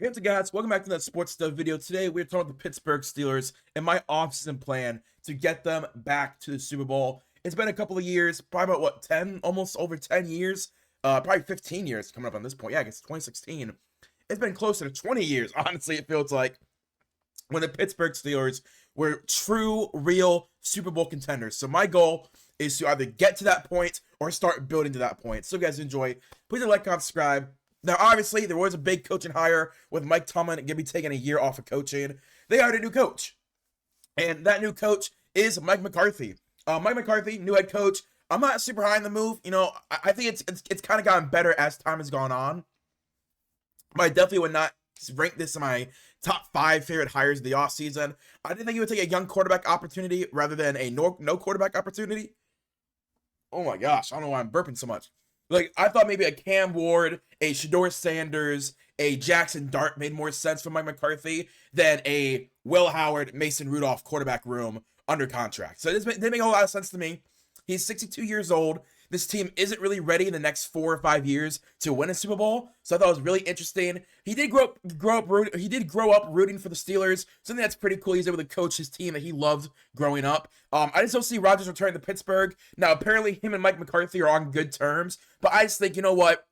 Hey, what's up, guys? Welcome back to that sports stuff video. Today, we're talking about the Pittsburgh Steelers and my offseason plan to get them back to the Super Bowl. It's been a couple of years, probably about what, 10, almost over 10 years, probably 15 years coming up on this point. Yeah, I guess 2016. It's been closer to 20 years, honestly, it feels like, when the Pittsburgh Steelers were true, real Super Bowl contenders. So my goal is to either get to that point or start building to that point. So if you guys enjoy, please like, comment, subscribe. Now, obviously, there was a big coaching hire with Mike Tomlin going to be taking a year off of coaching. They hired a new coach, and that new coach is Mike McCarthy. Mike McCarthy, new head coach. I'm not super high on the move. You know, I think it's kind of gotten better as time has gone on, but I definitely would not rank this in my top 5 favorite hires of the offseason. I didn't think he would take a young quarterback opportunity rather than a no quarterback opportunity. Oh my gosh, I don't know why I'm burping so much. Like, I thought maybe a Cam Ward, a Shedeur Sanders, a Jackson Dart made more sense for Mike McCarthy than a Will Howard, Mason Rudolph quarterback room under contract. So they make a lot of sense to me. He's 62 years old. This team isn't really ready in the next 4 or 5 years to win a Super Bowl. So I thought it was really interesting. He did grow up rooting for the Steelers. Something that's pretty cool. He's able to coach his team that he loved growing up. I just don't see Rodgers returning to Pittsburgh. Now, apparently him and Mike McCarthy are on good terms, but I just think, you know what?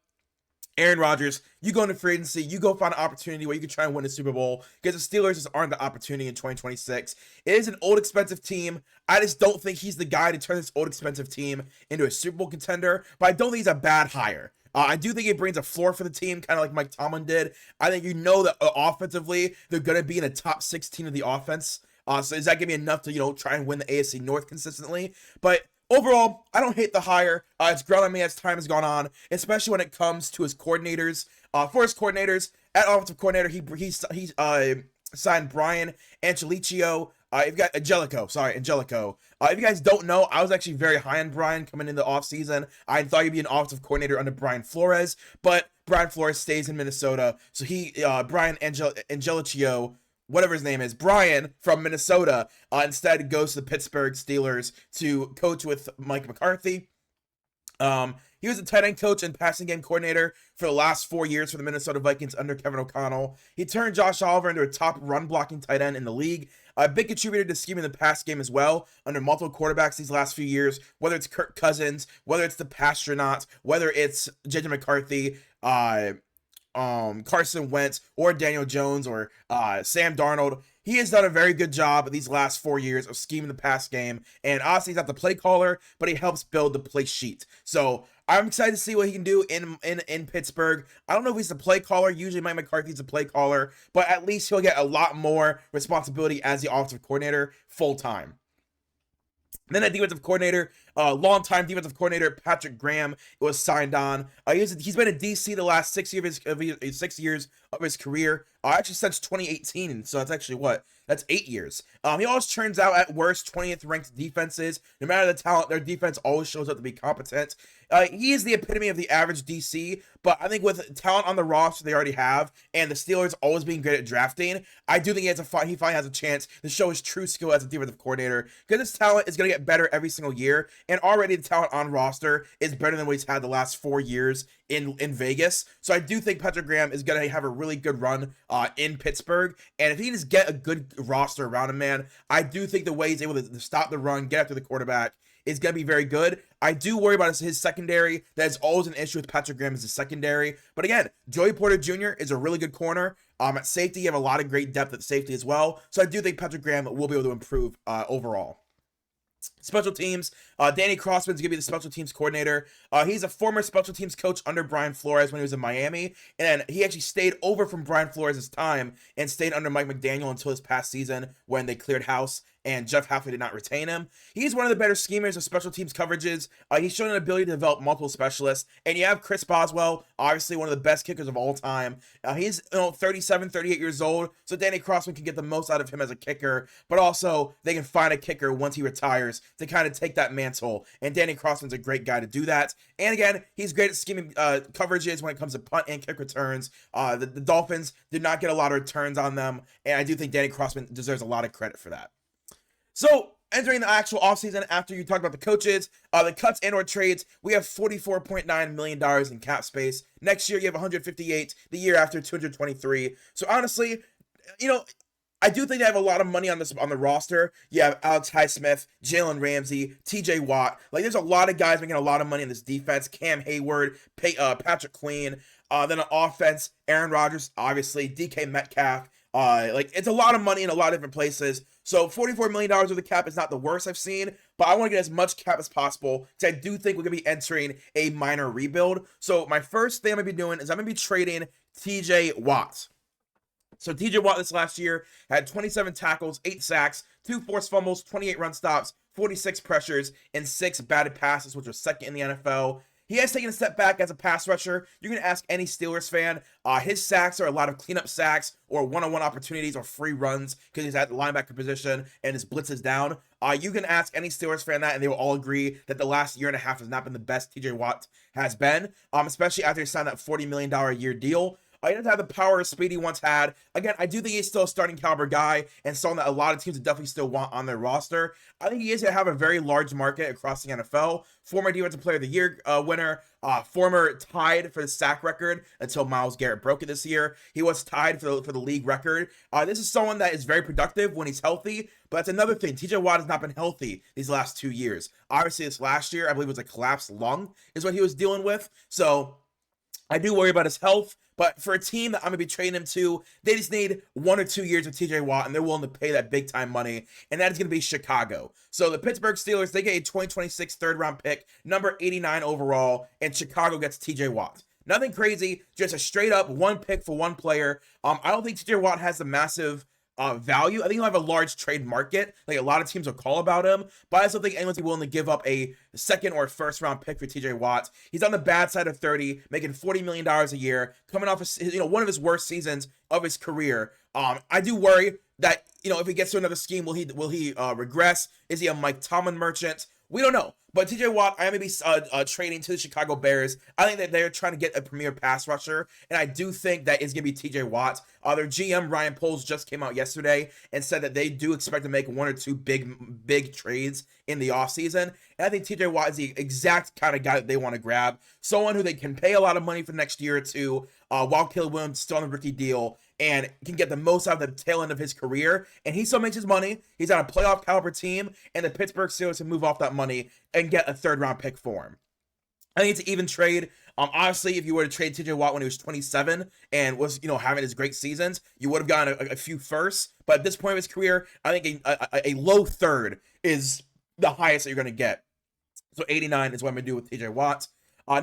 Aaron Rodgers, you go into free agency, you go find an opportunity where you can try and win a Super Bowl, because the Steelers just aren't the opportunity in 2026. It is an old, expensive team. I just don't think he's the guy to turn this old, expensive team into a Super Bowl contender, but I don't think he's a bad hire. I do think it brings a floor for the team, kind of like Mike Tomlin did. I think you know that offensively, they're going to be in the top 16 of the offense. So is that going to be enough to, try and win the AFC North consistently? But overall, I don't hate the hire. It's grown on me as time has gone on, especially when it comes to his coordinators. For his coordinators, at offensive coordinator, he signed Brian Angelicio. You've got Angelico. If you guys don't know, I was actually very high on Brian coming into the offseason. I thought he'd be an offensive coordinator under Brian Flores, but Brian Flores stays in Minnesota. So Brian Angelicio, whatever his name is, Brian from Minnesota, instead goes to the Pittsburgh Steelers to coach with Mike McCarthy. He was a tight end coach and passing game coordinator for the last 4 years for the Minnesota Vikings under Kevin O'Connell. He turned Josh Oliver into a top run blocking tight end in the league. A big contributor to scheming the pass game as well under multiple quarterbacks these last few years, whether it's Kirk Cousins, whether it's the Pastronauts, whether it's JJ McCarthy, Carson Wentz, or Daniel Jones, or Sam Darnold. He has done a very good job these last 4 years of scheming the pass game, and honestly, he's not the play caller, but he helps build the play sheet. So I'm excited to see what he can do in Pittsburgh. I don't know if he's the play caller. Usually Mike McCarthy's a play caller, but at least he'll get a lot more responsibility as the offensive coordinator full time. Then a defensive coordinator, longtime defensive coordinator Patrick Graham was signed on. He's been in DC the last 6 years of his career, actually since 2018. So that's actually that's 8 years. He always turns out at worst 20th ranked defenses. No matter the talent, their defense always shows up to be competent. He is the epitome of the average DC, but I think with talent on the roster they already have, and the Steelers always being great at drafting, I do think he finally has a chance to show his true skill as a defensive coordinator, because his talent is going to get better every single year, and already the talent on roster is better than what he's had the last 4 years in Vegas. So I do think Patrick Graham is going to have a really good run in Pittsburgh, and if he can just get a good roster around him, man, I do think the way he's able to stop the run, get after the quarterback, is going to be very good. I do worry about his secondary. That is always an issue with Patrick Graham, is the secondary. But again, Joey Porter Jr. is a really good corner. At safety, you have a lot of great depth at safety as well. So I do think Patrick Graham will be able to improve overall. Special teams, Danny Crossman's going to be the special teams coordinator. He's a former special teams coach under Brian Flores when he was in Miami, and he actually stayed over from Brian Flores' time and stayed under Mike McDaniel until this past season when they cleared house and Jeff Hafley did not retain him. He's one of the better schemers of special teams coverages. He's shown an ability to develop multiple specialists, and you have Chris Boswell, obviously one of the best kickers of all time. He's 37, 38 years old, so Danny Crossman can get the most out of him as a kicker, but also they can find a kicker once he retires to kind of take that mantle, and Danny Crossman's a great guy to do that. And again, he's great at scheming coverages when it comes to punt and kick returns. The Dolphins did not get a lot of returns on them, and I do think Danny Crossman deserves a lot of credit for that. So entering the actual offseason, after you talk about the coaches, the cuts and or trades, we have $44.9 million in cap space. Next year, you have 158. The year after, 223. So honestly, you know, I do think they have a lot of money on the roster. You have Alex Highsmith, Jalen Ramsey, TJ Watt. Like, there's a lot of guys making a lot of money in this defense. Cam Hayward, Patrick Queen. Then on offense, Aaron Rodgers, obviously, DK Metcalf. Like, it's a lot of money in a lot of different places. So $44 million of the cap is not the worst I've seen, but I want to get as much cap as possible because I do think we're going to be entering a minor rebuild. So my first thing I'm going to be doing is I'm going to be trading TJ Watt. So TJ Watt this last year had 27 tackles, 8 sacks, 2 forced fumbles, 28 run stops, 46 pressures, and 6 batted passes, which was second in the NFL. He has taken a step back as a pass rusher. You're going to ask any Steelers fan. His sacks are a lot of cleanup sacks or one-on-one opportunities or free runs because he's at the linebacker position and his blitz is down. You can ask any Steelers fan that, and they will all agree that the last year and a half has not been the best TJ Watt has been, especially after he signed that $40 million a year deal. He doesn't have the power or speed he once had. Again, I do think he's still a starting caliber guy and someone that a lot of teams definitely still want on their roster. I think he is going to have a very large market across the NFL. Former Defensive Player of the Year winner, former tied for the sack record until Myles Garrett broke it this year. He was tied for the league record. This is someone that is very productive when he's healthy, but that's another thing. TJ Watt has not been healthy these last 2 years. Obviously, this last year, I believe it was a collapsed lung is what he was dealing with. So I do worry about his health. But for a team that I'm going to be trading him to, they just need 1 or 2 years of TJ Watt, and they're willing to pay that big time money, and that is going to be Chicago. So the Pittsburgh Steelers, they get a 2026 third round pick, number 89 overall, and Chicago gets TJ Watt. Nothing crazy, just a straight up 1 pick for 1 player. I don't think TJ Watt has the massive value. I think he'll have a large trade market. Like, a lot of teams will call about him, but I still think anyone's willing to give up a second or first round pick for TJ Watt. He's on the bad side of 30, making $40 million a year, coming off of, one of his worst seasons of his career. I do worry that, if he gets to another scheme, will he regress? Is he a Mike Tomlin merchant? We don't know. But TJ Watt, I am going to be trading to the Chicago Bears. I think that they're trying to get a premier pass rusher, and I do think that is going to be TJ Watt. Their GM, Ryan Poles, just came out yesterday and said that they do expect to make 1 or 2 big trades in the offseason. And I think TJ Watt is the exact kind of guy that they want to grab. Someone who they can pay a lot of money for the next year or two, while Caleb Williams is still on a rookie deal, and can get the most out of the tail end of his career. And he still makes his money. He's on a playoff caliber team, and the Pittsburgh Steelers can move off that money and get a third round pick for him. I think it's an even trade. Honestly, if you were to trade TJ Watt when he was 27 and was, having his great seasons, you would have gotten a few firsts. But at this point of his career, I think a low third is the highest that you're going to get. So 89 is what I'm going to do with TJ Watt.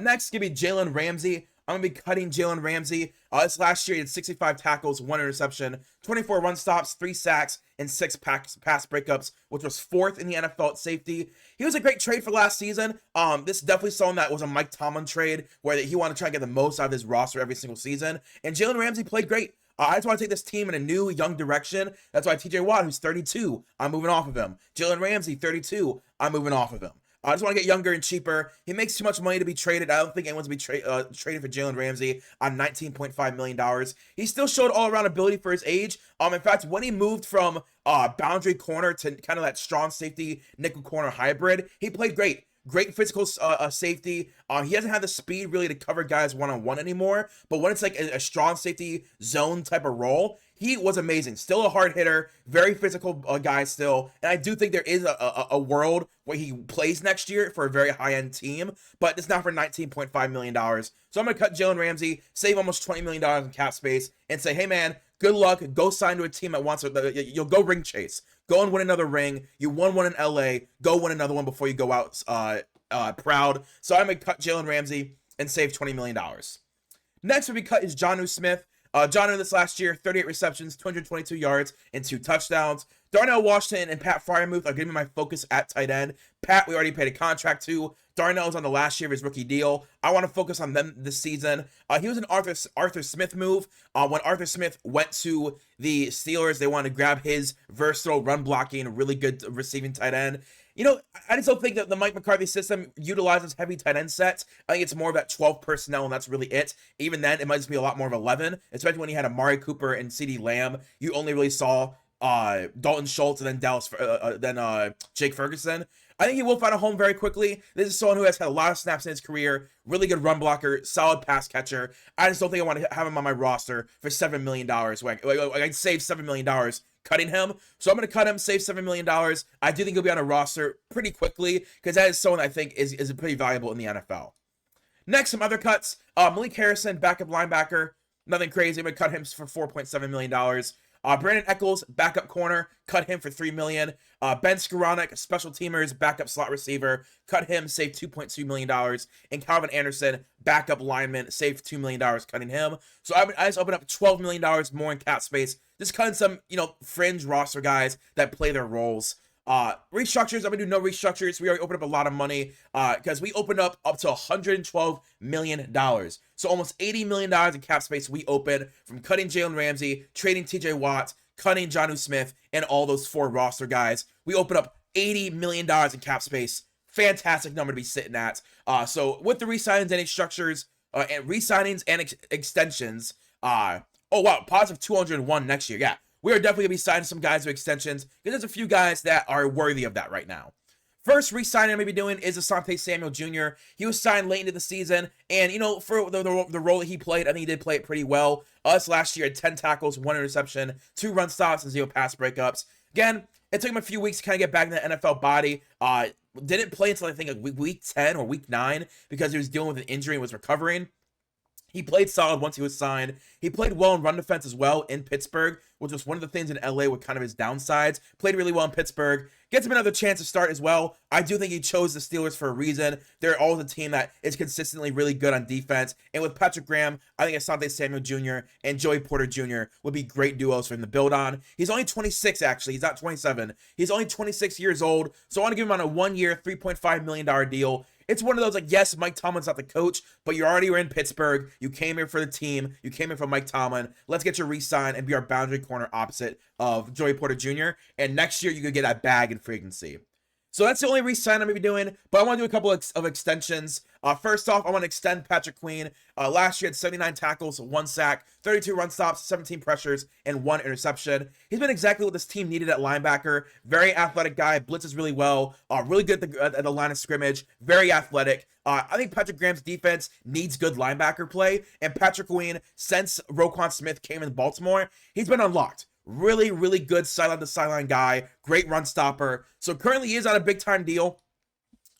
Next, give me Jalen Ramsey. I'm going to be cutting Jalen Ramsey. This last year, he had 65 tackles, 1 interception, 24 run stops, 3 sacks, and 6 pass breakups, which was 4th in the NFL at safety. He was a great trade for last season. This is definitely someone that was a Mike Tomlin trade, where he wanted to try and get the most out of his roster every single season. And Jalen Ramsey played great. I just want to take this team in a new, young direction. That's why TJ Watt, who's 32, I'm moving off of him. Jalen Ramsey, 32, I'm moving off of him. I just want to get younger and cheaper. He makes too much money to be traded. I don't think anyone's going to be traded for Jalen Ramsey on $19.5 million. He still showed all-around ability for his age. In fact, when he moved from boundary corner to kind of that strong safety nickel corner hybrid, he played great. Great physical safety. He doesn't have the speed really to cover guys one-on-one anymore, but when it's like a strong safety zone type of role, he was amazing. Still a hard hitter, very physical guy still, and I do think there is a world where he plays next year for a very high-end team, but it's not for $19.5 million. So I'm going to cut Jalen Ramsey, save almost $20 million in cap space, and say, hey man, good luck, go sign to a team that wants to, you'll go ring chase. Go and win another ring. You won one in LA. Go win another one before you go out proud. So I'm going to cut Jalen Ramsey and save $20 million. Next would be cut is Jonnu Smith. Jonnu this last year, 38 receptions, 222 yards, and 2 touchdowns. Darnell Washington and Pat Freiermuth are giving me my focus at tight end. Pat, we already paid a contract to. Darnell's on the last year of his rookie deal. I want to focus on them this season. He was an Arthur Smith move. When Arthur Smith went to the Steelers, they wanted to grab his versatile run blocking, really good receiving tight end. I just don't think that the Mike McCarthy system utilizes heavy tight end sets. I think it's more of that 12 personnel, and that's really it. Even then, it might just be a lot more of 11, especially when you had Amari Cooper and CeeDee Lamb. You only really saw Dalton Schultz, and then Jake Ferguson. I think he will find a home very quickly. This is someone who has had a lot of snaps in his career, really good run blocker, solid pass catcher. I just don't think I want to have him on my roster for $7 million. I'd save $7 million cutting him. So I'm going to cut him, save $7 million. I do think he'll be on a roster pretty quickly because that is someone I think is pretty valuable in the NFL. Next, some other cuts. Malik Harrison, backup linebacker. Nothing crazy. I'm going to cut him for $4.7 million. Brandon Eccles, backup corner, cut him for $3 million. Ben Skoranek, special teamers, backup slot receiver, cut him, save $2.2 million. And Calvin Anderson, backup lineman, save $2 million, cutting him. So I just opened up $12 million more in cap space, just cutting some, fringe roster guys that play their roles. Restructures, I'm gonna do no restructures. We already opened up a lot of money because we opened up to $112 million. So almost $80 million in cap space we opened from cutting Jalen Ramsey, trading TJ Watt, cutting Jonnu Smith, and all those 4 roster guys. We opened up $80 million in cap space. Fantastic number to be sitting at. So with the re-signings and structures, and re-signings and extensions, oh wow, positive 201 next year. Yeah. We are definitely going to be signing some guys to extensions because there's a few guys that are worthy of that right now. First re-signing I'm going to be doing is Asante Samuel Jr. He was signed late into the season, and, for the role that he played, I think he did play it pretty well. Us last year had 10 tackles, 1 interception, 2 run stops, and 0 pass breakups. Again, it took him a few weeks to kind of get back in the NFL body. Didn't play until I think week 10 or week 9 because he was dealing with an injury and was recovering. He played solid once he was signed. He played well in run defense as well in Pittsburgh, which was one of the things in LA with kind of his downsides. Played really well in Pittsburgh. Gets him another chance to start as well. I do think he chose the Steelers for a reason. They're always a team that is consistently really good on defense. And with Patrick Graham, I think Asante Samuel Jr. and Joey Porter Jr. would be great duos for him to build on. He's only 26, actually. He's not 27. He's only 26 years old. So I want to give him on a 1-year, $3.5 million deal. It's one of those, yes, Mike Tomlin's not the coach, but you already were in Pittsburgh. You came here for the team. You came here for Mike Tomlin. Let's get you re-signed and be our boundary corner opposite of Joey Porter Jr. And next year, you could get that bag in free agency. So that's the only re-sign I'm going to be doing, but I want to do a couple of extensions. First off, I want to extend Patrick Queen. Last year had 79 tackles, 1 sack, 32 run stops, 17 pressures, and 1 interception. He's been exactly what this team needed at linebacker. Very athletic guy, blitzes really well, really good at the line of scrimmage, very athletic. I think Patrick Graham's defense needs good linebacker play, and Patrick Queen, since Roquan Smith came in Baltimore, he's been unlocked. Really, really good sideline-to-sideline guy. Great run stopper. So currently he is on a big-time deal.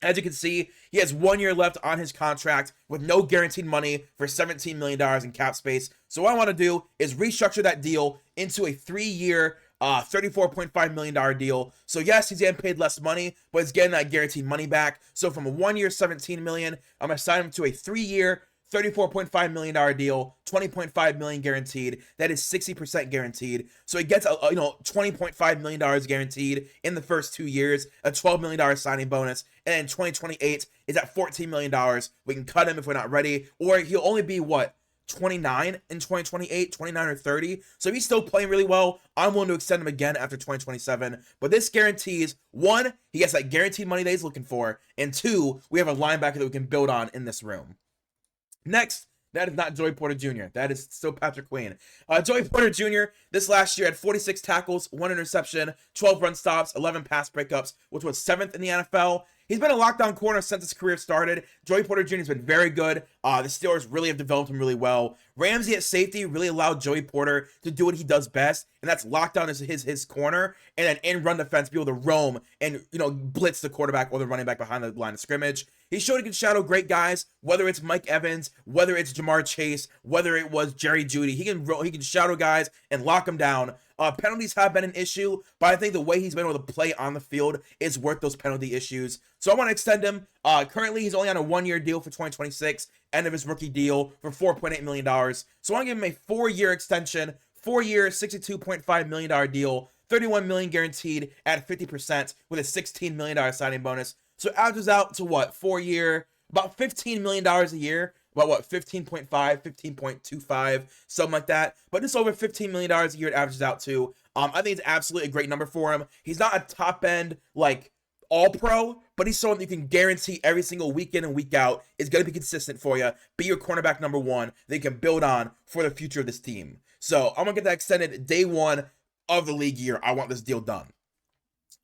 As you can see, he has 1 year left on his contract with no guaranteed money for $17 million in cap space. So what I want to do is restructure that deal into a 3-year, $34.5 million deal. So yes, he's getting paid less money, but he's getting that guaranteed money back. So from a 1 year, $17 million, I'm going to sign him to a 3-year, $34.5 million deal, $20.5 million guaranteed. That is 60% guaranteed. So he gets $20.5 million guaranteed in the first 2 years, a $12 million signing bonus, and in 2028 is at $14 million. We can cut him if we're not ready, or he'll only be 29 in 2028, 29 or 30. So if he's still playing really well, I'm willing to extend him again after 2027. But this guarantees, 1, he gets that guaranteed money that he's looking for, and 2, we have a linebacker that we can build on in this room. Next, that is not Joey Porter Jr. That is still Patrick Queen. Joey Porter Jr. this last year had 46 tackles, 1 interception, 12 run stops, 11 pass breakups, which was 7th in the NFL. He's been a lockdown corner since his career started. Joey Porter Jr. has been very good. The Steelers really have developed him really well. Ramsey at safety really allowed Joey Porter to do what he does best, and that's lockdown as his corner, and then in run defense be able to roam and blitz the quarterback or the running back behind the line of scrimmage. He showed he can shadow great guys, whether it's Mike Evans, whether it's Jamar Chase, whether it was Jerry Jeudy. He can shadow guys and lock them down. Penalties have been an issue, but I think the way he's been able to play on the field is worth those penalty issues. So I want to extend him. Currently, he's only on a 1-year deal for 2026, end of his rookie deal for $4.8 million. So I want to give him a 4-year extension, 4-year, $62.5 million deal, $31 million guaranteed at 50% with a $16 million signing bonus. So it averages out to 4-year, about $15 million a year. About 15.5, 15.25, something like that. But just over $15 million a year it averages out to. I think it's absolutely a great number for him. He's not a top end, all-pro, but he's someone that you can guarantee every single week in and week out is going to be consistent for you, be your cornerback number 1 that you can build on for the future of this team. So I'm going to get that extended day 1, of the league year, I want this deal done.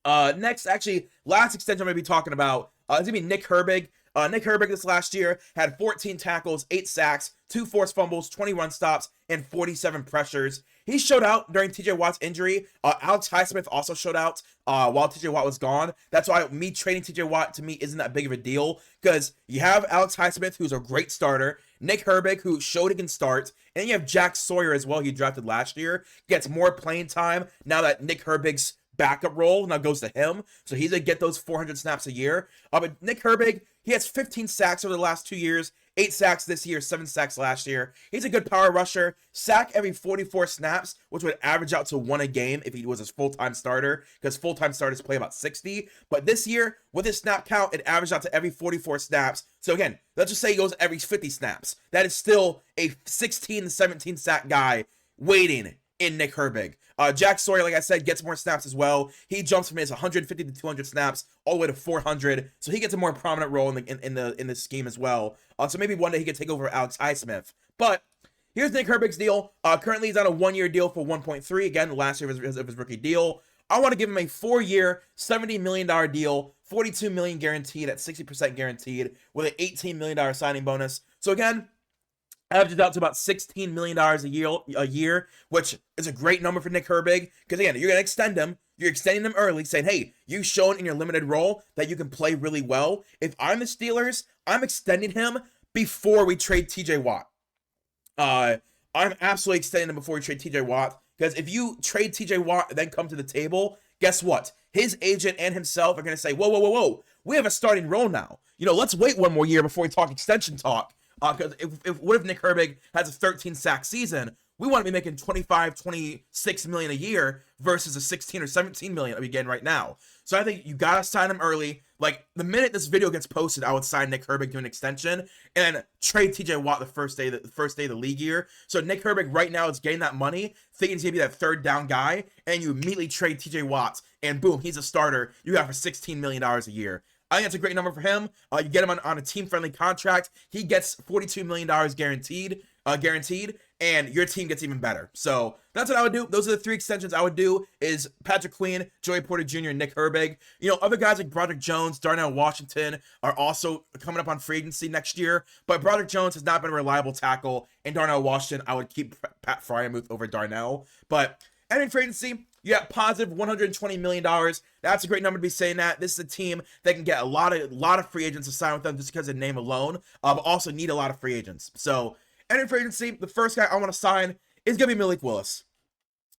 Next, actually, last extension I'm going to be talking about is going to be Nick Herbig. Nick Herbig this last year had 14 tackles, 8 sacks, 2 forced fumbles, 20 run stops, and 47 pressures. He showed out during TJ Watt's injury. Alex Highsmith also showed out while TJ Watt was gone. That's why me trading TJ Watt to me isn't that big of a deal, because you have Alex Highsmith, who's a great starter, Nick Herbig, who showed he can start, and then you have Jack Sawyer as well, he drafted last year, gets more playing time now that Nick Herbig's backup role now goes to him, so he's gonna get those 400 snaps a year. But Nick Herbig, he has 15 sacks over the last 2 years, 8 sacks this year, 7 sacks last year. He's a good power rusher. Sack every 44 snaps, which would average out to 1 a game if he was a full-time starter, because full-time starters play about 60. But this year, with his snap count, it averaged out to every 44 snaps. So again, let's just say he goes every 50 snaps. That is still a 16 to 17 sack guy waiting in Nick Herbig. Jack Sawyer, like I said, gets more snaps as well. He jumps from his 150 to 200 snaps all the way to 400, so he gets a more prominent role in the scheme as well. So maybe one day he could take over Alex Highsmith. But here's Nick Herbig's deal. Currently, he's on a 1-year deal for 1.3. Again, last year of his rookie deal. I want to give him a 4-year, $70 million deal, $42 million guaranteed at 60% guaranteed, with an $18 million signing bonus. So again, averages out to about $16 million a year, which is a great number for Nick Herbig, because again, you're going to extend him. You're extending him early, saying, hey, you've shown in your limited role that you can play really well. If I'm the Steelers, I'm extending him before we trade TJ Watt. I'm absolutely extending him before we trade TJ Watt, because if you trade TJ Watt and then come to the table, guess what? His agent and himself are going to say, whoa, whoa, whoa, whoa, we have a starting role now. Let's wait 1 more year before we talk extension talk. Because what if Nick Herbig has a 13 sack season? We want to be making 25, 26 million a year versus a 16 or 17 million that we get right now. So I think you gotta sign him early. Like, the minute this video gets posted, I would sign Nick Herbig to an extension and trade TJ Watt the first day of the league year. So Nick Herbig right now is getting that money, thinking he's gonna be that 3rd down guy, and you immediately trade TJ Watt, and boom, he's a starter. You got for $16 million a year. I think that's a great number for him. You get him on a team-friendly contract. He gets $42 million guaranteed, and your team gets even better. So that's what I would do. Those are the 3 extensions I would do: is Patrick Queen, Joey Porter Jr., and Nick Herbig. Other guys like Broderick Jones, Darnell Washington are also coming up on free agency next year, but Broderick Jones has not been a reliable tackle, and Darnell Washington, I would keep Pat Fryermuth over Darnell. But entering free agency, you got positive $120 million. That's a great number to be saying that. This is a team that can get a lot of free agents to sign with them just because of the name alone, but also need a lot of free agents. So, entering free agency, the first guy I want to sign is going to be Malik Willis.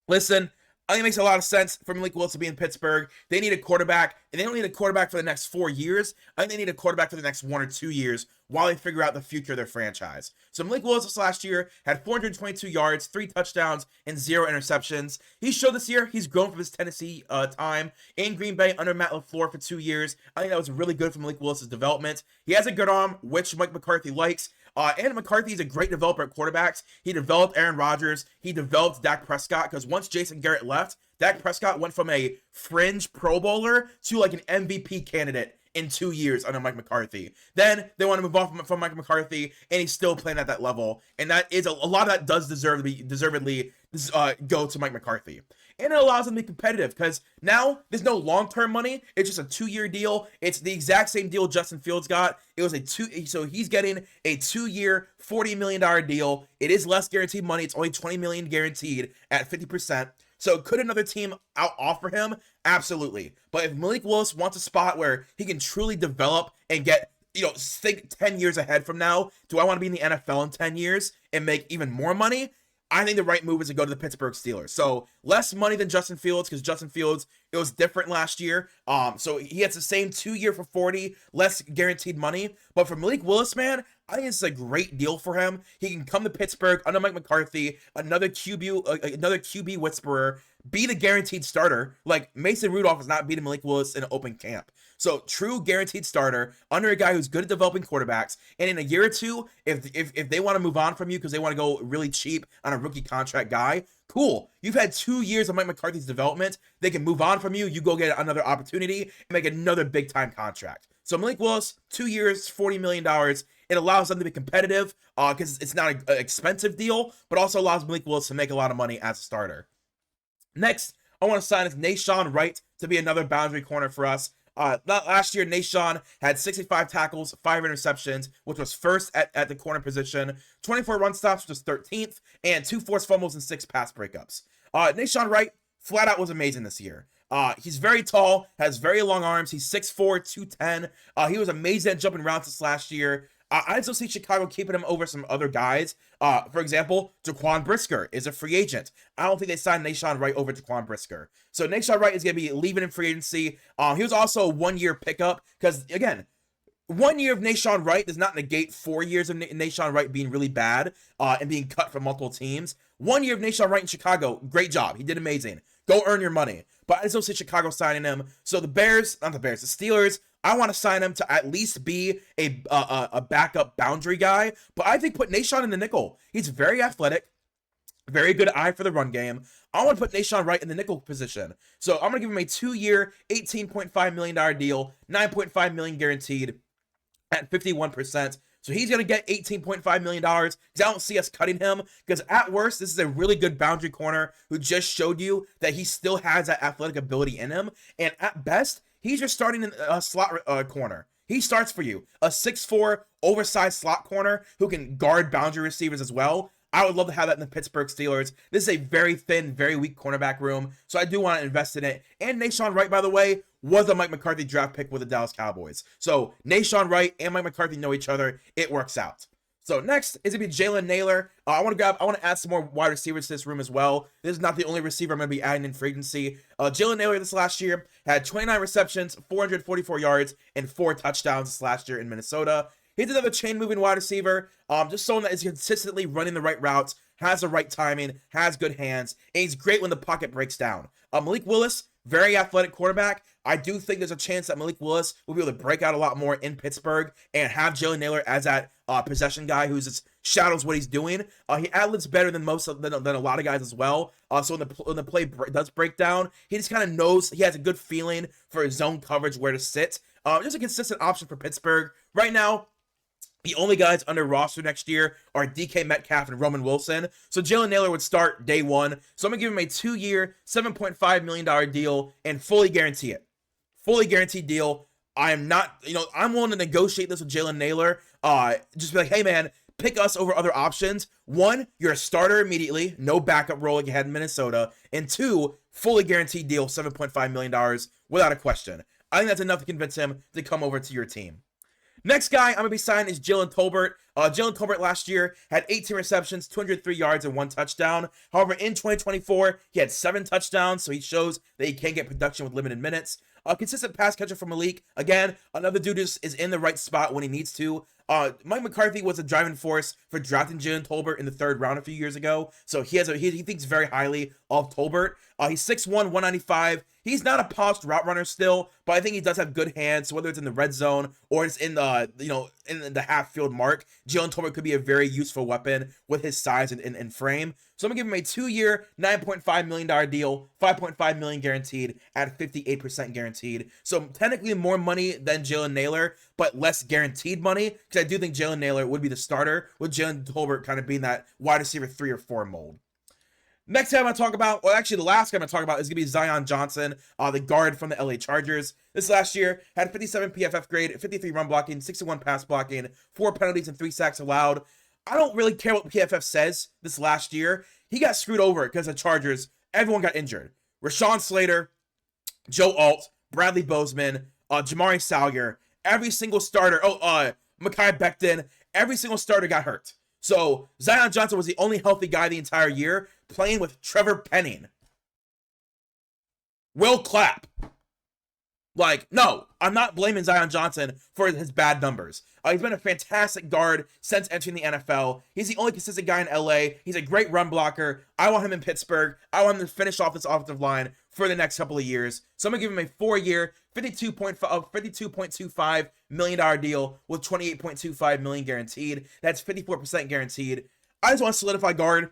Listen, I think it makes a lot of sense for Malik Willis to be in Pittsburgh. They need a quarterback, and they don't need a quarterback for the next 4 years. I think they need a quarterback for the next 1 or 2 years while they figure out the future of their franchise. So Malik Willis this last year had 422 yards, 3 touchdowns, and 0 interceptions. He showed this year he's grown from his Tennessee time in Green Bay under Matt LaFleur for 2 years. I think that was really good for Malik Willis' development. He has a good arm, which Mike McCarthy likes. And McCarthy is a great developer at quarterbacks. He developed Aaron Rodgers. He developed Dak Prescott, because once Jason Garrett left, Dak Prescott went from a fringe Pro Bowler to like an MVP candidate in 2 years under Mike McCarthy. Then they want to move on from Mike McCarthy, and he's still playing at that level. And that is a lot of that does deservedly go to Mike McCarthy. And it allows them to be competitive, because now there's no long-term money. It's just a 2-year deal. It's the exact same deal Justin Fields got. It was so he's getting a 2-year, $40 million deal. It is less guaranteed money. It's only $20 million guaranteed at 50%. So could another team out-offer him? Absolutely. But if Malik Willis wants a spot where he can truly develop and get, think 10 years ahead from now, do I want to be in the NFL in 10 years and make even more money? I think the right move is to go to the Pittsburgh Steelers. So less money than Justin Fields, because Justin Fields, it was different last year. So he gets the same 2-year for 40, less guaranteed money. But for Malik Willis, man, I think it's a great deal for him. He can come to Pittsburgh under Mike McCarthy, another QB whisperer, be the guaranteed starter. Like, Mason Rudolph is not beating Malik Willis in an open camp. So true guaranteed starter under a guy who's good at developing quarterbacks. And in a year or two, if they want to move on from you because they want to go really cheap on a rookie contract guy, cool. You've had 2 years of Mike McCarthy's development. They can move on from you. You go get another opportunity and make another big time contract. So Malik Willis, 2 years, $40 million. It allows them to be competitive because it's not an expensive deal, but also allows Malik Willis to make a lot of money as a starter. Next, I want to sign is Nahshon Wright to be another boundary corner for us. Last year, Nahshon had 65 tackles, 5 interceptions, which was first at the corner position, 24 run stops, which was 13th, and 2 forced fumbles and 6 pass breakups. Nahshon Wright flat out was amazing this year. He's very tall, has very long arms. He's 6'4", 210. He was amazing at jumping routes this last year. I still see Chicago keeping him over some other guys. For example, Jaquan Brisker is a free agent. I don't think they signed Nahshon Wright over Jaquan Brisker. So Nahshon Wright is going to be leaving in free agency. He was also a 1-year pickup because, again, 1 year of Nahshon Wright does not negate 4 years of Nahshon Wright being really bad and being cut from multiple teams. 1 year of Nahshon Wright in Chicago, great job. He did amazing. Go earn your money. But I just don't see Chicago signing him. So the Steelers, I want to sign him to at least be a backup boundary guy. But I think put Nahshon in the nickel. He's very athletic, very good eye for the run game. I want to put Nahshon Wright in the nickel position. So I'm going to give him a 2-year, $18.5 million deal, $9.5 million guaranteed at 51%. So he's going to get $18.5 million because I don't see us cutting him because at worst, this is a really good boundary corner who just showed you that he still has that athletic ability in him. And at best, he's just starting in a slot corner. He starts for you. A 6'4", oversized slot corner who can guard boundary receivers as well. I would love to have that in the Pittsburgh Steelers. This is a very thin, very weak cornerback room, so I do want to invest in it. And Nahshon Wright, by the way, was a Mike McCarthy draft pick with the Dallas Cowboys. So Nahshon Wright and Mike McCarthy know each other. It works out. So next is going to be Jalen Nailor. I want to add some more wide receivers to this room as well. This is not the only receiver I'm going to be adding in free agency. Jalen Nailor this last year had 29 receptions, 444 yards, and 4 touchdowns this last year in Minnesota. He's another chain-moving wide receiver, just someone that is consistently running the right routes, has the right timing, has good hands, and he's great when the pocket breaks down. Malik Willis, very athletic quarterback. I do think there's a chance that Malik Willis will be able to break out a lot more in Pittsburgh and have Jalen Nailor as that possession guy who just shadows what he's doing. He ad-libs better than than a lot of guys as well. So when the play does break down, he just kind of knows, he has a good feeling for his zone coverage, where to sit. Just a consistent option for Pittsburgh. Right now, the only guys under roster next year are DK Metcalf and Roman Wilson. So Jalen Nailor would start day one. So I'm going to give him a 2-year, $7.5 million deal and fully guarantee it. Fully guaranteed deal. I am not, I'm willing to negotiate this with Jalen Nailor. Just be like, hey man, pick us over other options. 1, you're a starter immediately. No backup role like you had in Minnesota. And 2, fully guaranteed deal, $7.5 million without a question. I think that's enough to convince him to come over to your team. Next guy I'm going to be signing is Jalen Tolbert. Jalen Tolbert last year had 18 receptions, 203 yards, and 1 touchdown. However, in 2024, he had 7 touchdowns, so he shows that he can get production with limited minutes. A consistent pass catcher from Malik. Again, another dude is in the right spot when he needs to. Mike McCarthy was a driving force for drafting Jalen Tolbert in the 3rd round a few years ago, so he thinks very highly of Tolbert. He's 6'1", 195. He's not a polished route runner still, but I think he does have good hands. So whether it's in the red zone or it's in the in the half field mark, Jalen Tolbert could be a very useful weapon with his size and frame. So I'm gonna give him a 2-year, $9.5 million deal, $5.5 million guaranteed at 58% guaranteed. So technically more money than Jalen Nailor, but less guaranteed money because I do think Jalen Nailor would be the starter, with Jalen Tolbert kind of being that wide receiver 3 or 4 mold. Next guy I'm going to talk about, well, actually the last guy I'm going to talk about is going to be Zion Johnson, the guard from the LA Chargers. This last year had 57 PFF grade, 53 run blocking, 61 pass blocking, 4 penalties, and 3 sacks allowed. I don't really care what PFF says this last year. He got screwed over because the Chargers, everyone got injured. Rashawn Slater, Joe Alt, Bradley Bozeman, Jamari Salyer, every single starter, Mekhi Becton, every single starter got hurt. So Zion Johnson was the only healthy guy the entire year, playing with Trevor Penning. Will Clapp. No, I'm not blaming Zion Johnson for his bad numbers. He's been a fantastic guard since entering the NFL. He's the only consistent guy in LA. He's a great run blocker. I want him in Pittsburgh. I want him to finish off this offensive line for the next couple of years. So I'm going to give him a 4-year, $52.25 million deal with $28.25 million guaranteed. That's 54% guaranteed. I just want to solidify guard.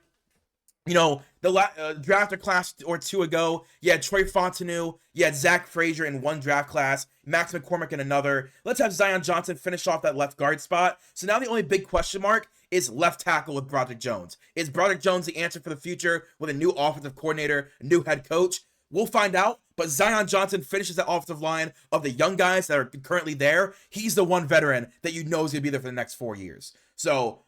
The draft a class or 2 ago, you had Troy Fontenot, you had Zach Frazier in 1 draft class, Max McCormick in another. Let's have Zion Johnson finish off that left guard spot. So now the only big question mark is left tackle with Broderick Jones. Is Broderick Jones the answer for the future with a new offensive coordinator, a new head coach? We'll find out. But Zion Johnson finishes that offensive line of the young guys that are currently there. He's the one veteran that you know is going to be there for the next 4 years. So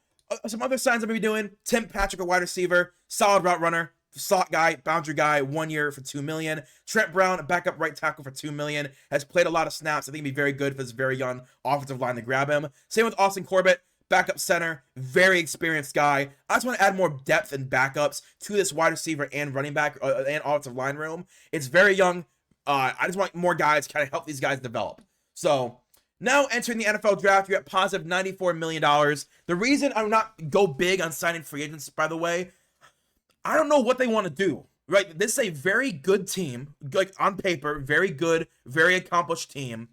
some other signs I'm going to be doing. Tim Patrick, a wide receiver, solid route runner, slot guy, boundary guy, 1 year for $2 million. Trent Brown, a backup right tackle for $2 million, has played a lot of snaps. I think he'd be very good for this very young offensive line to grab him. Same with Austin Corbett, backup center, very experienced guy. I just want to add more depth and backups to this wide receiver and running back and offensive line room. It's very young. I just want more guys to kind of help these guys develop. So now entering the NFL draft, you're at positive $94 million. The reason I'm not go big on signing free agents, by the way, I don't know what they want to do, right? This is a very good team, like on paper, very good, very accomplished team.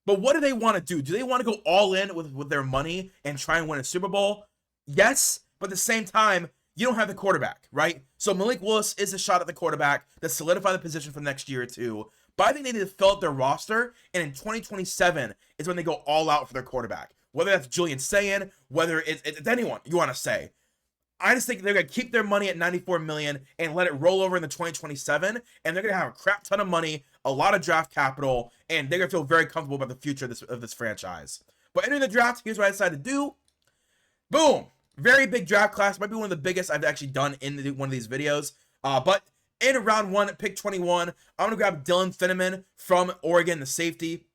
But what do they want to do? Do they want to go all in with their money and try and win a Super Bowl? Yes, but at the same time, you don't have the quarterback, right? So Malik Willis is a shot at the quarterback to solidify the position for the next year or two. But I think they need to fill out their roster, and in 2027 is when they go all out for their quarterback. Whether that's Julian Sayin, whether it's anyone you want to say. I just think they're going to keep their money at $94 million and let it roll over into 2027, and they're going to have a crap ton of money, a lot of draft capital, and they're going to feel very comfortable about the future of this franchise. But entering the draft, here's what I decided to do. Boom! Very big draft class. Might be one of the biggest I've actually done in one of these videos. But in round 1, pick 21, I'm going to grab Dylan Finneman from Oregon, the safety.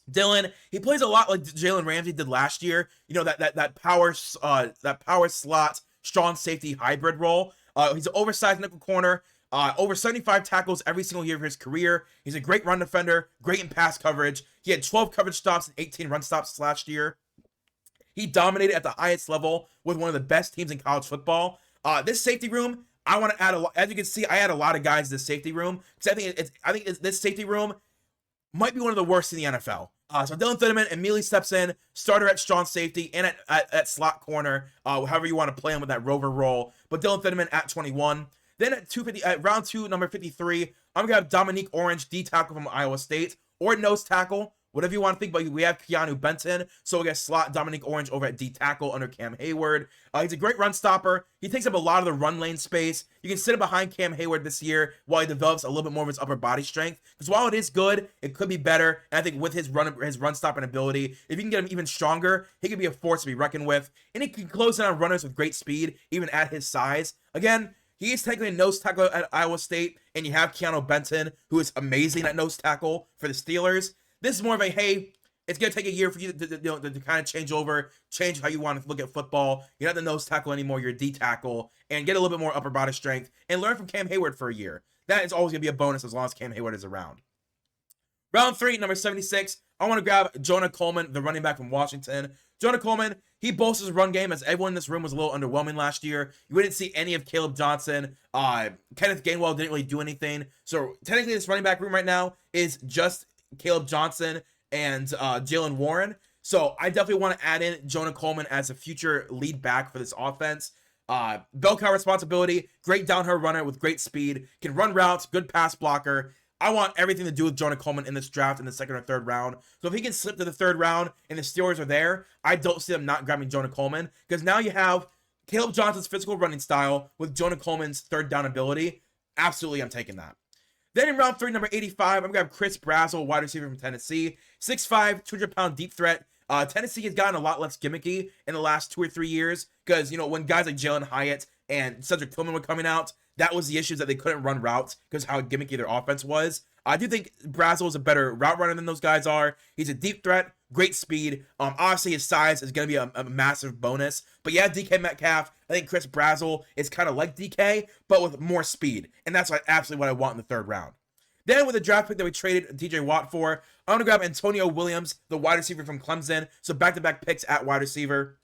Dylan, he plays a lot like Jalen Ramsey did last year. You know, that power slot, strong safety hybrid role. He's an oversized nickel corner. Over 75 tackles every single year of his career. He's a great run defender, great in pass coverage. He had 12 coverage stops and 18 run stops last year. He dominated at the highest level with one of the best teams in college football. This safety room, I want to add a lot. As you can see, I add a lot of guys to this safety room because I think this safety room might be one of the worst in the NFL. So Dylan Finneman immediately steps in, starter at strong safety and at slot corner, however you want to play him with that rover role. But Dylan Finneman at 21. Then at round 2, number 53, I'm gonna have Dominique Orange, D tackle from Iowa State, or nose tackle, whatever you want to think. But we have Keanu Benton, so we're gonna slot Dominique Orange over at D tackle under Cam Hayward. He's a great run stopper. He takes up a lot of the run lane space. You can sit him behind Cam Hayward this year while he develops a little bit more of his upper body strength. Because while it is good, it could be better. And I think with his run stopping ability, if you can get him even stronger, he could be a force to be reckoned with. And he can close in on runners with great speed, even at his size. Again, he is technically a nose tackle at Iowa State, and you have Keanu Benton, who is amazing at nose tackle for the Steelers. This is more of a, hey, it's going to take a year for you to kind of change how you want to look at football. You're not the nose tackle anymore, you're a D tackle, and get a little bit more upper body strength, and learn from Cam Hayward for a year. That is always going to be a bonus as long as Cam Hayward is around. Round 3, number 76, I want to grab Jonah Coleman, the running back from Washington. Jonah Coleman, he bolsters his run game, as everyone in this room was a little underwhelming last year. You didn't see any of Caleb Johnson. Kenneth Gainwell didn't really do anything. So technically this running back room right now is just Caleb Johnson and Jalen Warren. So I definitely want to add in Jonah Coleman as a future lead back for this offense. Bell cow responsibility, great downhill runner with great speed, can run routes, good pass blocker. I want everything to do with Jonah Coleman in this draft in the 2nd or 3rd round. So if he can slip to the 3rd round and the Steelers are there, I don't see them not grabbing Jonah Coleman, because now you have Caleb Johnson's physical running style with Jonah Coleman's 3rd down ability. Absolutely, I'm taking that. Then in round 3, number 85, I'm going to have Chris Brazzell, wide receiver from Tennessee. 6'5", 200-pound deep threat. Tennessee has gotten a lot less gimmicky in the last 2 or 3 years because, you know, when guys like Jalen Hyatt and Cedric Tillman were coming out, that was the issues, that they couldn't run routes because how gimmicky their offense was. I do think Brazzell is a better route runner than those guys are. He's a deep threat, great speed. Obviously, his size is going to be a massive bonus. But yeah, DK Metcalf, I think Chris Brazzell is kind of like DK, but with more speed. And that's absolutely what I want in the 3rd round. Then with the draft pick that we traded TJ Watt for, I'm going to grab Antonio Williams, the wide receiver from Clemson. So back-to-back picks at wide receiver.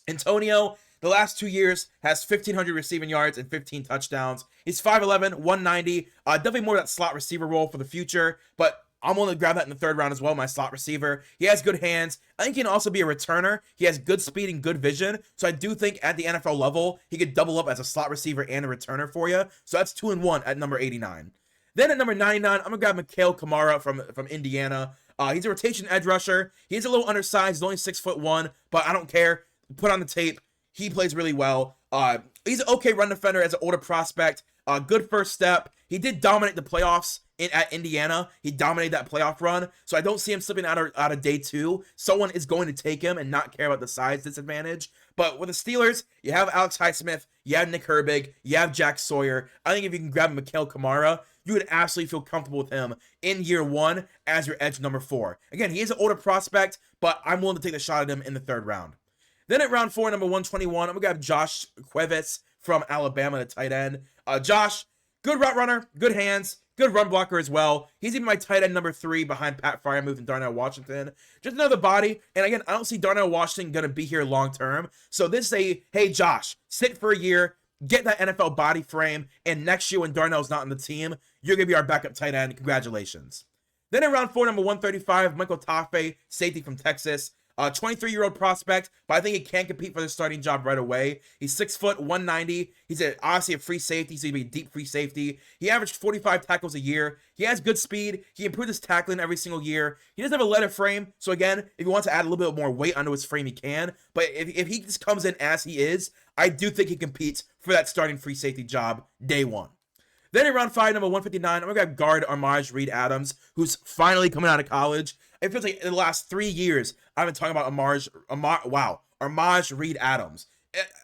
Antonio, the last 2 years, has 1,500 receiving yards and 15 touchdowns. He's 5'11", 190. Definitely more of that slot receiver role for the future, but I'm willing to grab that in the 3rd round as well, my slot receiver. He has good hands. I think he can also be a returner. He has good speed and good vision, so I do think at the NFL level, he could double up as a slot receiver and a returner for you. So that's 2-1 at number 89. Then at number 99, I'm going to grab Mikhail Kamara from Indiana. He's a rotation edge rusher. He's a little undersized. He's only 6'1", but I don't care. Put on the tape. He plays really well. He's an okay run defender as an older prospect. Good first step. He did dominate the playoffs at Indiana. He dominated that playoff run, so I don't see him slipping out of day 2. Someone is going to take him and not care about the size disadvantage. But with the Steelers, you have Alex Highsmith, you have Nick Herbig, you have Jack Sawyer. I think if you can grab Mikhail Kamara, you would absolutely feel comfortable with him in year 1 as your edge number 4. Again, he is an older prospect, but I'm willing to take a shot at him in the 3rd round. Then at round 4, number 121, I'm going to grab Josh Cuevas from Alabama, the tight end. Josh, good route runner, good hands, good run blocker as well. He's even my tight end number 3 behind Pat Freiermuth and Darnell Washington. Just another body. And again, I don't see Darnell Washington going to be here long term. So this is a, hey, Josh, sit for a year, get that NFL body frame, and next year when Darnell's not on the team, you're going to be our backup tight end. Congratulations. Then in round 4, number 135, Michael Taffe, safety from Texas. 23-year-old prospect, but I think he can compete for the starting job right away. He's 6 foot, 190. He's obviously a free safety, so he'd be a deep free safety. He averaged 45 tackles a year. He has good speed. He improved his tackling every single year. He doesn't have a letter frame, so again, if he wants to add a little bit more weight onto his frame, he can. But if he just comes in as he is, I do think he competes for that starting free safety job day 1. Then in round 5, number 159, I'm going to grab guard Armaj Reed Adams, who's finally coming out of college. It feels like in the last 3 years, I've been talking about Armaj Reed Adams.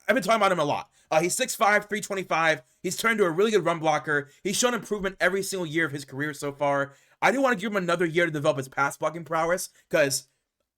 I've been talking about him a lot. He's 6'5", 325. He's turned into a really good run blocker. He's shown improvement every single year of his career so far. I do want to give him another year to develop his pass blocking prowess, because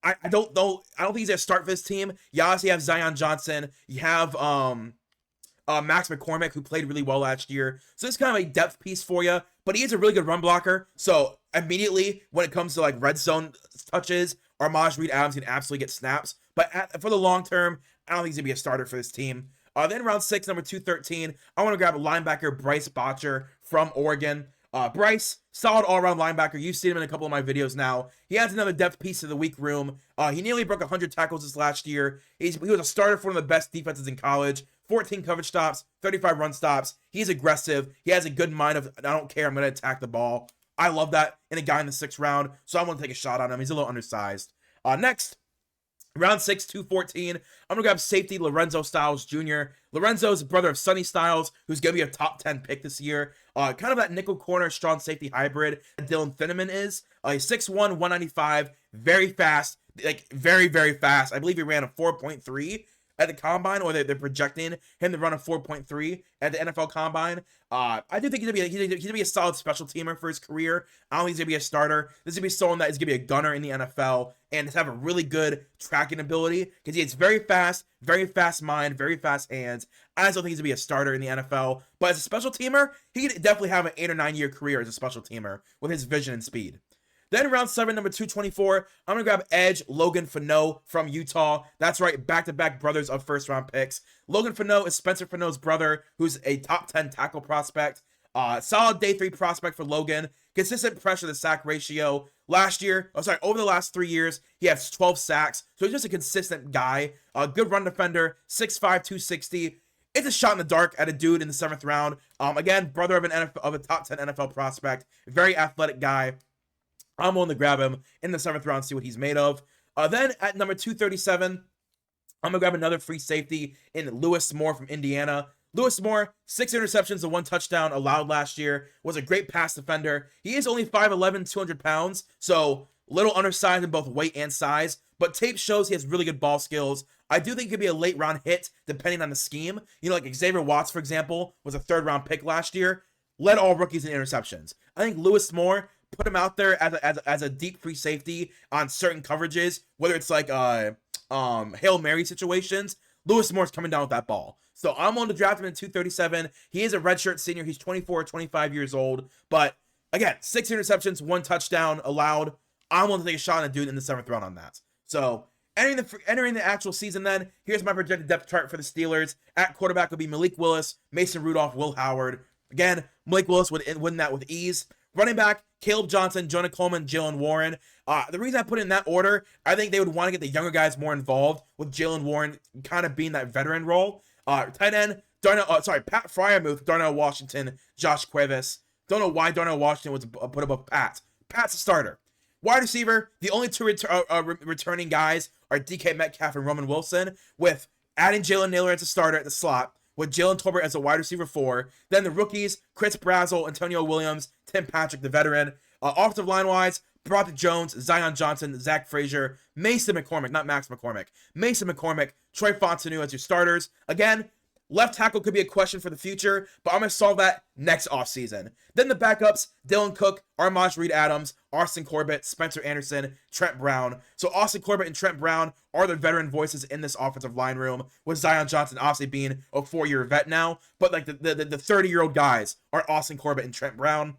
I don't know. I don't think he's going to start for this team. You obviously have Zion Johnson. You have Max McCormick, who played really well last year. So it's kind of a depth piece for you, but he is a really good run blocker. So immediately when it comes to like red zone touches, Armaj Reed Adams can absolutely get snaps. But for the long term, I don't think he's going to be a starter for this team. Then round 6, number 213, I want to grab a linebacker, Bryce Botcher from Oregon. Bryce, solid all-around linebacker. You've seen him in a couple of my videos now. He adds another depth piece to the weak room. He nearly broke 100 tackles this last year. He was a starter for one of the best defenses in college. 14 coverage stops, 35 run stops. He's aggressive. He has a good mind of, I don't care, I'm going to attack the ball. I love that in a guy in the 6th round, so I want to take a shot on him. He's a little undersized. Next, round 6, 214, I'm going to grab safety Lorenzo Styles Jr. Lorenzo is the brother of Sonny Styles, who's going to be a top 10 pick this year. Kind of that nickel corner, strong safety hybrid that Dylan Finneman is. He's 6'1", 195, very fast, like very, very fast. I believe he ran a 4.3 at the combine, or they're projecting him to run a 4.3 at the NFL combine. I do think he's gonna be a solid special teamer for his career. I don't think he's gonna be a starter. This is gonna be someone that is gonna be a gunner in the NFL and have a really good tracking ability, because he's very fast mind, very fast hands. I just don't think he's gonna be a starter in the NFL, but as a special teamer, he could definitely have an 8 or 9 year career as a special teamer with his vision and speed. Then round 7, number 224, I'm going to grab edge Logan Fano from Utah. That's right, back-to-back brothers of first-round picks. Logan Fano is Spencer Fano's brother, who's a top 10 tackle prospect. Solid day 3 prospect for Logan. Consistent pressure to sack ratio. Over the last 3 years, he has 12 sacks. So he's just a consistent guy. Good run defender, 6'5", 260. It's a shot in the dark at a dude in the 7th round. Again, brother of a top 10 NFL prospect. Very athletic guy. I'm willing to grab him in the 7th round, see what he's made of. Then at number 237, I'm going to grab another free safety in Lewis Moore from Indiana. Lewis Moore, 6 interceptions and 1 touchdown allowed last year, was a great pass defender. He is only 5'11", 200 pounds, so little undersized in both weight and size, but tape shows he has really good ball skills. I do think he could be a late round hit depending on the scheme. You know, like Xavier Watts, for example, was a 3rd round pick last year, led all rookies in interceptions. I think Lewis Moore, put him out there as a deep free safety on certain coverages, whether it's like Hail Mary situations, Lewis Moore's coming down with that ball. So I'm on to draft him in 237. He is a redshirt senior. He's 24 or 25 years old. But again, 6 interceptions, 1 touchdown allowed. I'm willing to take a shot on a dude in the 7th round on that. So entering the actual season then, here's my projected depth chart for the Steelers. At quarterback would be Malik Willis, Mason Rudolph, Will Howard. Again, Malik Willis would win that with ease. Running back, Caleb Johnson, Jonah Coleman, Jalen Warren. The reason I put it in that order, I think they would want to get the younger guys more involved, with Jalen Warren kind of being that veteran role. Tight end, Pat Freiermuth, Darnell Washington, Josh Cuevas. Don't know why Darnell Washington was put above Pat. Pat's a starter. Wide receiver, the only 2 returning guys are DK Metcalf and Roman Wilson, with adding Jalen Naylor as a starter at the slot, with Jalen Tolbert as a wide receiver 4. Then the rookies, Chris Brazzell, Antonio Williams, Tim Patrick, the veteran. Offensive line-wise, Broderick Jones, Zion Johnson, Zach Frazier, Mason McCormick, not Max McCormick, Mason McCormick, Troy Fontenot as your starters. Again, left tackle could be a question for the future, but I'm going to solve that next offseason. Then the backups, Dylan Cook, Armaj Reed-Adams, Austin Corbett, Spencer Anderson, Trent Brown. So Austin Corbett and Trent Brown are the veteran voices in this offensive line room, with Zion Johnson obviously being a 4-year vet now, but like the 30-year-old guys are Austin Corbett and Trent Brown.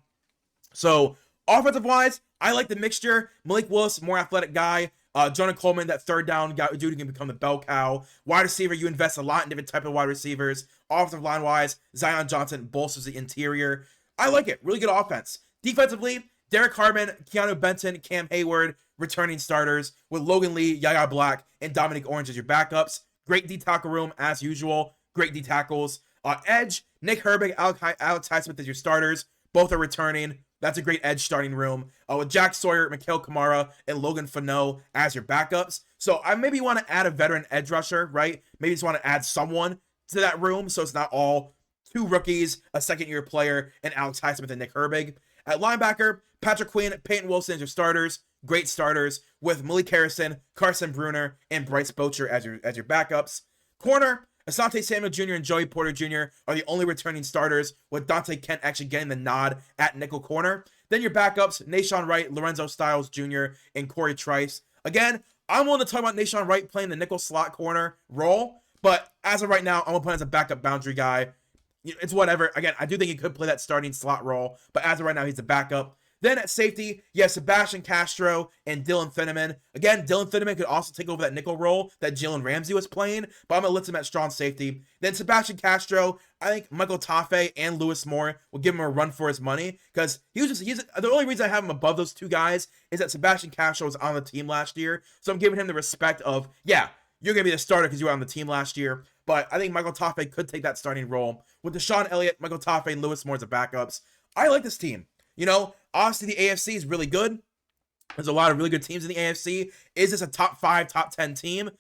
So offensive-wise, I like the mixture. Malik Willis, more athletic guy. Jonah Coleman, that third down guy, dude who can become the bell cow. Wide receiver, you invest a lot in different type of wide receivers. Offensive line-wise, Zion Johnson bolsters the interior. I like it. Really good offense. Defensively, Derek Harmon, Keanu Benton, Cam Hayward, returning starters, with Logan Lee, Yaya Black, and Dominic Orange as your backups. Great D-tackle room, as usual. Great D-tackles. Edge, Nick Herbig, Alex Highsmith as your starters. Both are returning. That's a great edge starting room, with Jack Sawyer, Mikhail Kamara, and Logan Fano as your backups. So I maybe want to add a veteran edge rusher, right? Maybe just want to add someone to that room so it's not all 2 rookies, a second-year player, and Alex Highsmith and Nick Herbig. At linebacker, Patrick Quinn, Peyton Wilson as your starters, great starters, with Malik Harrison, Carson Bruner, and Bryce Bocher as your backups. Corner, Asante Samuel Jr. and Joey Porter Jr. are the only returning starters, with Dante Kent actually getting the nod at nickel corner. Then your backups, Nashawn Wright, Lorenzo Styles Jr., and Corey Trice. Again, I'm willing to talk about Nashawn Wright playing the nickel slot corner role, but as of right now, I'm going to put him as a backup boundary guy. It's whatever. Again, I do think he could play that starting slot role, but as of right now, he's a backup. Then at safety, you have Sebastian Castro and Dylan Finneman. Again, Dylan Finneman could also take over that nickel role that Jalen Ramsey was playing, but I'm going to list him at strong safety. Then Sebastian Castro, I think Michael Taffe and Lewis Moore will give him a run for his money, because he's the only reason I have him above those 2 guys is that Sebastian Castro was on the team last year, so I'm giving him the respect of, yeah, you're going to be the starter because you were on the team last year, but I think Michael Taffe could take that starting role. With Deshaun Elliott, Michael Taffe, and Lewis Moore as the backups, I like this team. You know, obviously the AFC is really good. There's a lot of really good teams in the AFC. Is this a top 5, top 10 team?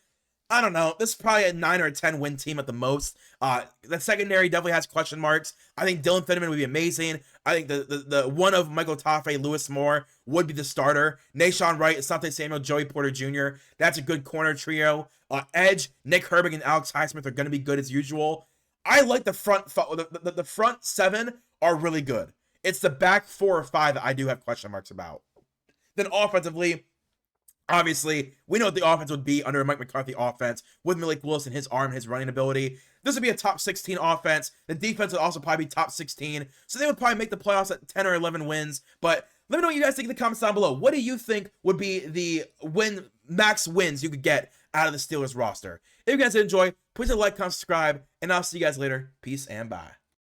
I don't know. This is probably a 9 or a 10 win team at the most. The secondary definitely has question marks. I think Dylan Finneman would be amazing. I think the one of Michael Taffe, Lewis Moore would be the starter. Nashawn Wright, Asante Samuel, Joey Porter Jr. That's a good corner trio. Edge, Nick Herbig, and Alex Highsmith are going to be good as usual. I like the front. The front 7 are really good. It's the back 4 or 5 that I do have question marks about. Then offensively, obviously, we know what the offense would be under a Mike McCarthy offense with Malik Willis and his arm, his running ability. This would be a top 16 offense. The defense would also probably be top 16. So they would probably make the playoffs at 10 or 11 wins. But let me know what you guys think in the comments down below. What do you think would be the max wins you could get out of the Steelers roster? If you guys did enjoy, please hit like, comment, subscribe, and I'll see you guys later. Peace and bye.